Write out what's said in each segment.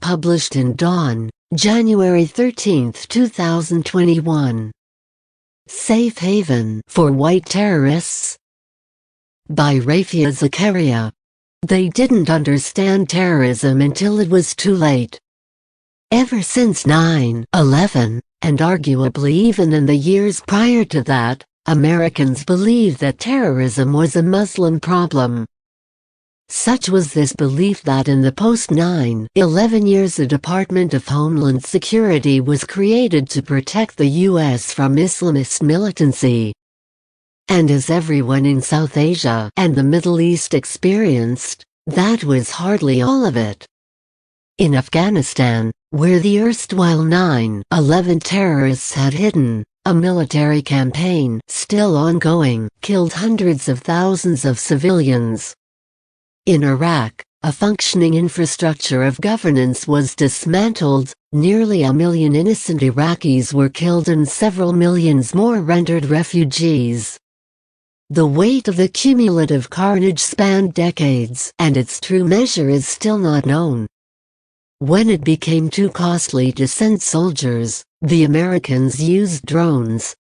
published in Dawn, January 13, 2021. Safe Haven for White Terrorists? By Rafia Zakaria. They didn't understand terrorism until it was too late. Ever since 9/11, and arguably even in the years prior to that, Americans believed that terrorism was a Muslim problem. Such was this belief that in the post-9/11 years the Department of Homeland Security was created to protect the U.S. from Islamist militancy. And as everyone in South Asia and the Middle East experienced, that was hardly all of it. In Afghanistan, where the erstwhile 9/11 terrorists had hidden, a military campaign, still ongoing, killed hundreds of thousands of civilians. In Iraq, a functioning infrastructure of governance was dismantled, nearly 1 million innocent Iraqis were killed and several millions more rendered refugees. The weight of the cumulative carnage spanned decades, and its true measure is still not known. When it became too costly to send soldiers, the Americans used drones,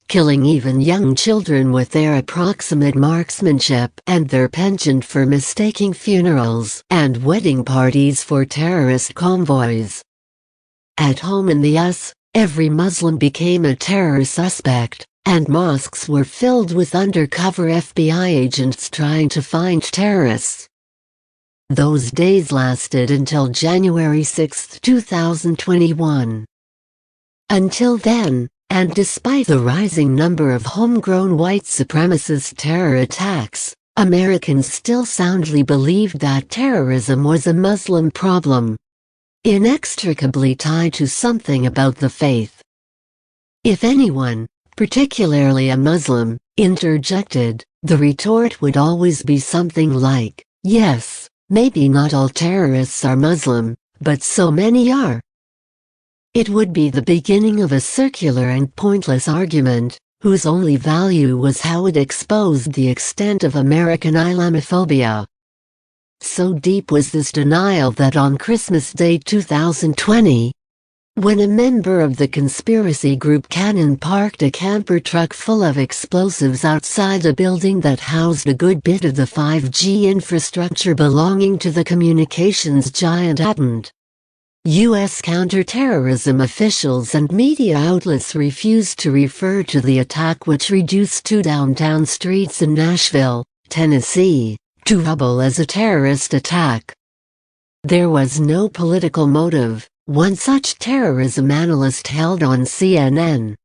killing even young children with their approximate marksmanship and their penchant for mistaking funerals and wedding parties for terrorist convoys. At home in the US, every Muslim became a terror suspect, and mosques were filled with undercover FBI agents trying to find terrorists. Those days lasted until January 6, 2021. Until then, and despite the rising number of homegrown white supremacist terror attacks, Americans still soundly believed that terrorism was a Muslim problem, inextricably tied to something about the faith. If anyone, particularly a Muslim, interjected, the retort would always be something like, "Yes, maybe not all terrorists are Muslim, but so many are." It would be the beginning of a circular and pointless argument, whose only value was how it exposed the extent of American Islamophobia. So deep was this denial that on Christmas Day 2020, when a member of the conspiracy group Cannon parked a camper truck full of explosives outside a building that housed a good bit of the 5G infrastructure belonging to the communications giant AT&T, U.S. counterterrorism officials and media outlets refused to refer to the attack, which reduced 2 downtown streets in Nashville, Tennessee, to rubble as a terrorist attack. There was no political motive, one such terrorism analyst held on CNN.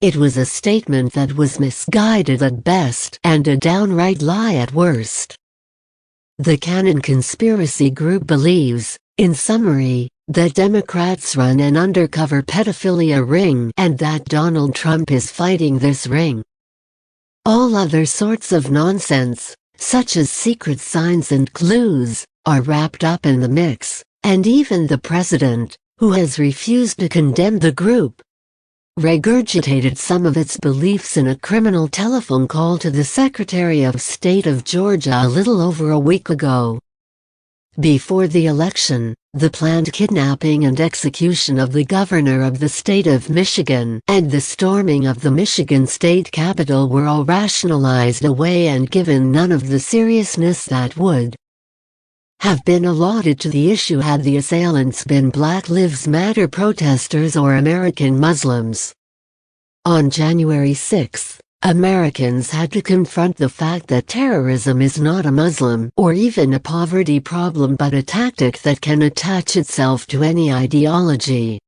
It was a statement that was misguided at best and a downright lie at worst. The Cannon conspiracy group believes, in summary, that Democrats run an undercover pedophilia ring and that Donald Trump is fighting this ring. All other sorts of nonsense, such as secret signs and clues, are wrapped up in the mix, and even the president, who has refused to condemn the group, regurgitated some of its beliefs in a criminal telephone call to the Secretary of State of Georgia a little over a week ago. Before the election, the planned kidnapping and execution of the governor of the state of Michigan and the storming of the Michigan state capitol were all rationalized away and given none of the seriousness that would have been allotted to the issue had the assailants been Black Lives Matter protesters or American Muslims. On January 6, Americans had to confront the fact that terrorism is not a Muslim or even a poverty problem but a tactic that can attach itself to any ideology.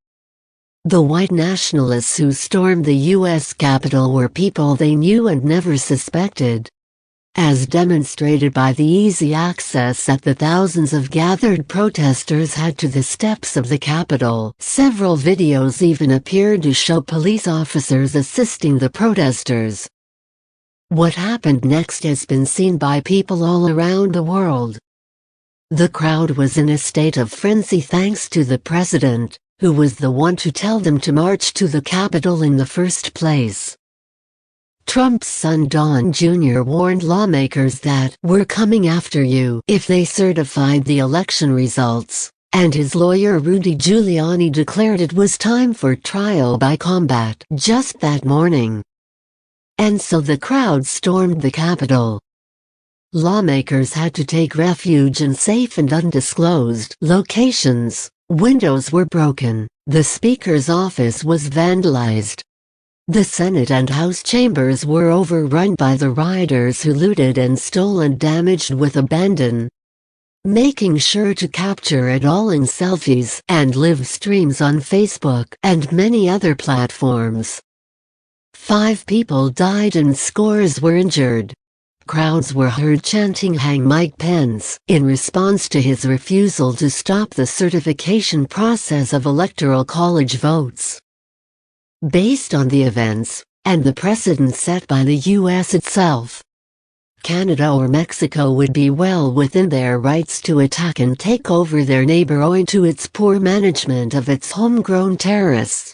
The white nationalists who stormed the U.S. Capitol were people they knew and never suspected, as demonstrated by the easy access that the thousands of gathered protesters had to the steps of the Capitol. Several videos even appeared to show police officers assisting the protesters. What happened next has been seen by people all around the world. The crowd was in a state of frenzy thanks to the president, who was the one to tell them to march to the Capitol in the first place. Trump's son Don Jr. warned lawmakers that "we're coming after you" if they certified the election results. and his lawyer Rudy Giuliani declared it was time for trial by combat just that morning. And so the crowd stormed the Capitol. Lawmakers had to take refuge in safe and undisclosed locations. Windows were broken. The Speaker's office was vandalized. The Senate and House chambers were overrun by the rioters who looted and stole and damaged with abandon, making sure to capture it all in selfies and live streams on Facebook and many other platforms. 5 people died and scores were injured. Crowds were heard chanting "Hang Mike Pence" in response to his refusal to stop the certification process of electoral college votes. Based on the events, and the precedent set by the U.S. itself, Canada or Mexico would be well within their rights to attack and take over their neighbor owing to its poor management of its homegrown terrorists.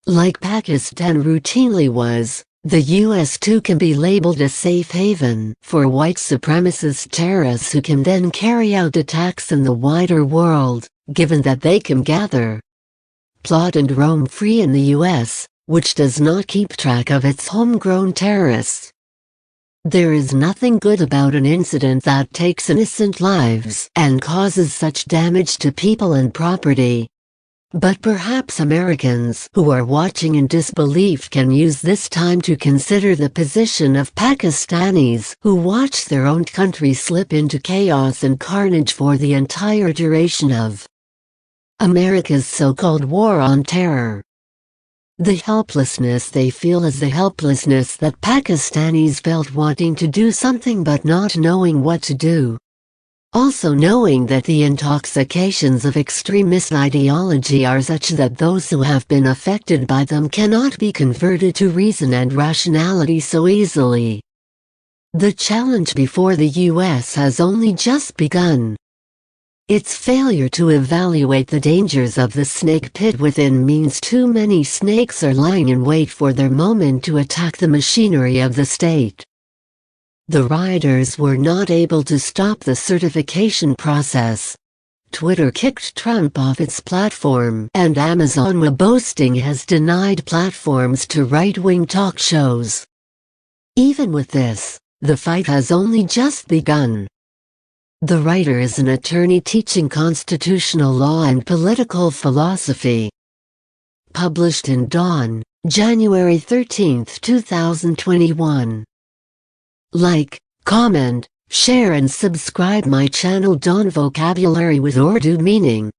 Like Pakistan routinely was, the U.S. too can be labeled a safe haven for white supremacist terrorists who can then carry out attacks in the wider world, given that they can gather, plot and roam free in the U.S., which does not keep track of its homegrown terrorists. There is nothing good about an incident that takes innocent lives and causes such damage to people and property. But perhaps Americans who are watching in disbelief can use this time to consider the position of Pakistanis who watch their own country slip into chaos and carnage for the entire duration of America's so-called war on terror. The helplessness they feel is the helplessness that Pakistanis felt wanting to do something but not knowing what to do. Also knowing that the intoxications of extremist ideology are such that those who have been affected by them cannot be converted to reason and rationality so easily. The challenge before the U.S. has only just begun. Its failure to evaluate the dangers of the snake pit within means too many snakes are lying in wait for their moment to attack the machinery of the state. The rioters were not able to stop the certification process. Twitter kicked Trump off its platform, and Amazon Web Hosting has denied platforms to right-wing talk shows. Even with this, the fight has only just begun. The writer is an attorney teaching constitutional law and political philosophy. Published in Dawn, January 13, 2021. Like, comment, share and subscribe my channel Dawn Vocabulary with Urdu Meaning.